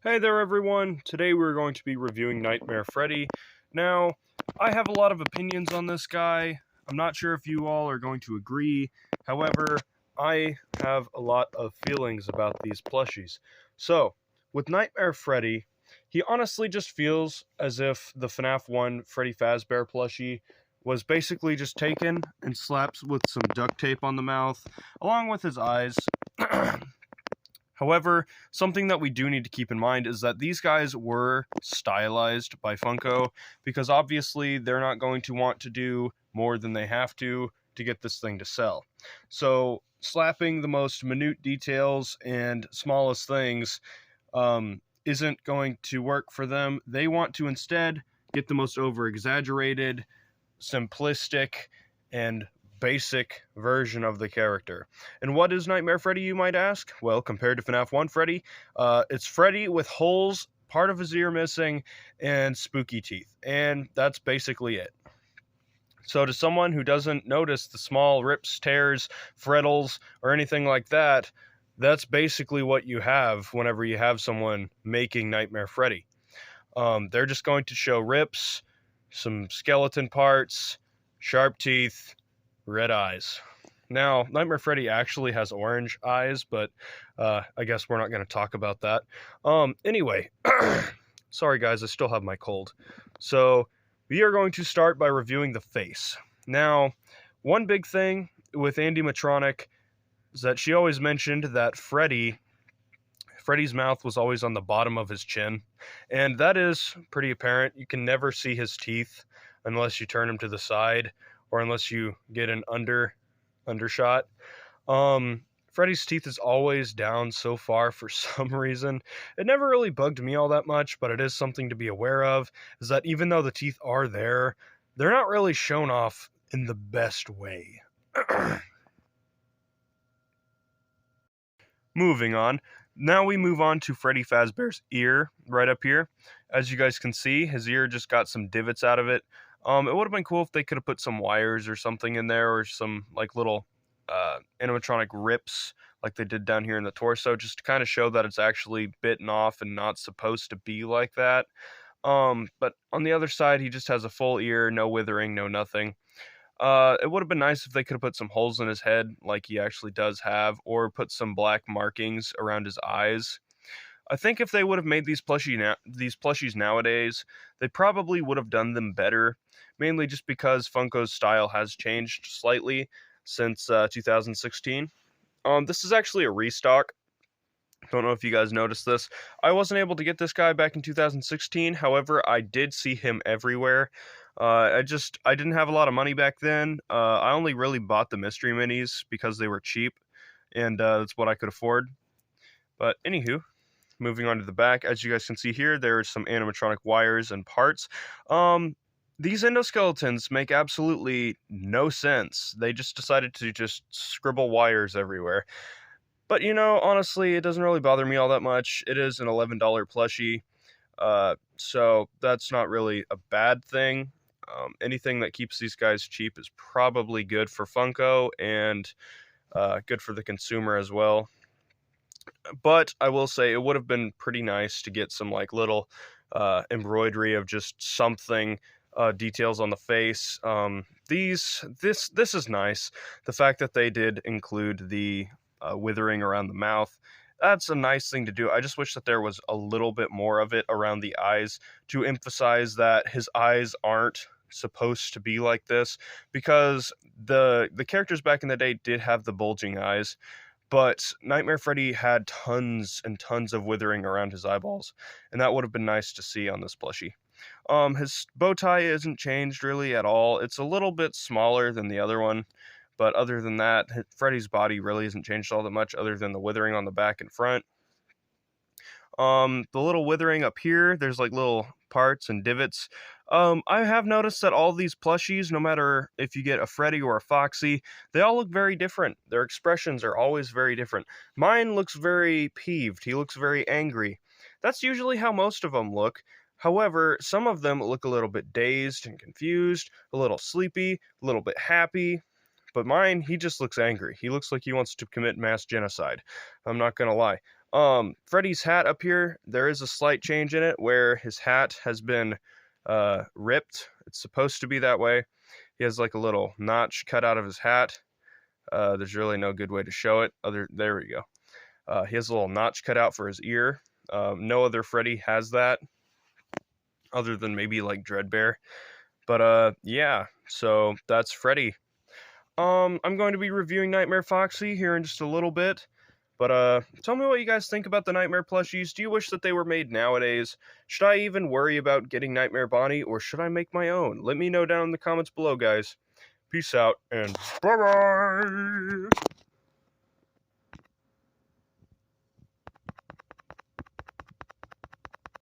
Hey there everyone, today we're going to be reviewing Nightmare Freddy. Now, I have a lot of opinions on this guy. I'm not sure if you all are going to agree. However, I have a lot of feelings about these plushies. So, with Nightmare Freddy, he honestly just feels as if the FNAF 1 Freddy Fazbear plushie was basically just taken and slapped with some duct tape on the mouth, along with his eyes. However, something that we do need to keep in mind is that these guys were stylized by Funko because obviously they're not going to want to do more than they have to get this thing to sell. So, slapping the most minute details and smallest things isn't going to work for them. They want to instead get the most over-exaggerated, simplistic, and basic version of the character. And what is Nightmare Freddy, you might ask? Well, compared to FNAF 1 Freddy, it's Freddy with holes, part of his ear missing, and spooky teeth. And that's basically it. So to someone who doesn't notice the small rips, tears, frettles, or anything like that, that's basically what you have whenever you have someone making Nightmare Freddy. They're just going to show rips, some skeleton parts, sharp teeth, red eyes. Now, Nightmare Freddy actually has orange eyes, but I guess we're not going to talk about that. Anyway, sorry guys, I still have my cold. So, we are going to start by reviewing the face. Now, one big thing with Andy Matronic is that she always mentioned that Freddy's mouth was always on the bottom of his chin, and that is pretty apparent. You can never see his teeth unless you turn him to the side, or unless you get an undershot. Freddy's teeth is always down so far for some reason. It never really bugged me all that much, but it is something to be aware of, is that even though the teeth are there, they're not really shown off in the best way. Moving on. Now we move on to Freddy Fazbear's ear, right up here. As you guys can see, his ear just got some divots out of it. It would have been cool if they could have put some wires or something in there, or some like little animatronic rips like they did down here in the torso, just to kind of show that it's actually bitten off and not supposed to be like that. But on the other side, he just has a full ear, no withering, no nothing. It would have been nice if they could have put some holes in his head, like he actually does have, or put some black markings around his eyes. I think if they would have made these plushies nowadays, they probably would have done them better, mainly just because Funko's style has changed slightly since 2016. This is actually a restock. Don't know if you guys noticed this. I wasn't able to get this guy back in 2016. However, I did see him everywhere. I didn't have a lot of money back then. I only really bought the mystery minis because they were cheap, and that's what I could afford. But anywho, moving on to the back, as you guys can see here, there are some animatronic wires and parts. These endoskeletons make absolutely no sense. They just decided to just scribble wires everywhere. But, you know, honestly, it doesn't really bother me all that much. It is an $11 plushie, so that's not really a bad thing. Anything that keeps these guys cheap is probably good for Funko and good for the consumer as well. But I will say it would have been pretty nice to get some like little embroidery of just something, details on the face. This is nice. The fact that they did include the withering around the mouth, that's a nice thing to do. I just wish that there was a little bit more of it around the eyes to emphasize that his eyes aren't supposed to be like this, because the characters back in the day did have the bulging eyes, but Nightmare Freddy had tons and tons of withering around his eyeballs, and that would have been nice to see on this plushie. His bow tie isn't changed really at all. It's a little bit smaller than the other one, but other than that, Freddy's body really isn't changed all that much, other than the withering on the back and front. The little withering up here, there's like little parts and divots. I have noticed that all these plushies, no matter if you get a Freddy or a Foxy, they all look very different. Their expressions are always very different. Mine looks very peeved. He looks very angry. That's usually how most of them look. However, some of them look a little bit dazed and confused, a little sleepy, a little bit happy. But mine, he just looks angry. He looks like he wants to commit mass genocide. I'm not gonna lie. Freddy's hat up here, there is a slight change in it where his hat has been ripped. It's supposed to be that way. He has like a little notch cut out of his hat. There's really no good way to show it. There we go. He has a little notch cut out for his ear. No other Freddy has that, other than maybe like Dreadbear. But yeah, so that's Freddy. I'm going to be reviewing Nightmare Foxy here in just a little bit. But tell me what you guys think about the Nightmare plushies. Do you wish that they were made nowadays? Should I even worry about getting Nightmare Bonnie, or should I make my own? Let me know down in the comments below, guys. Peace out, and bye-bye!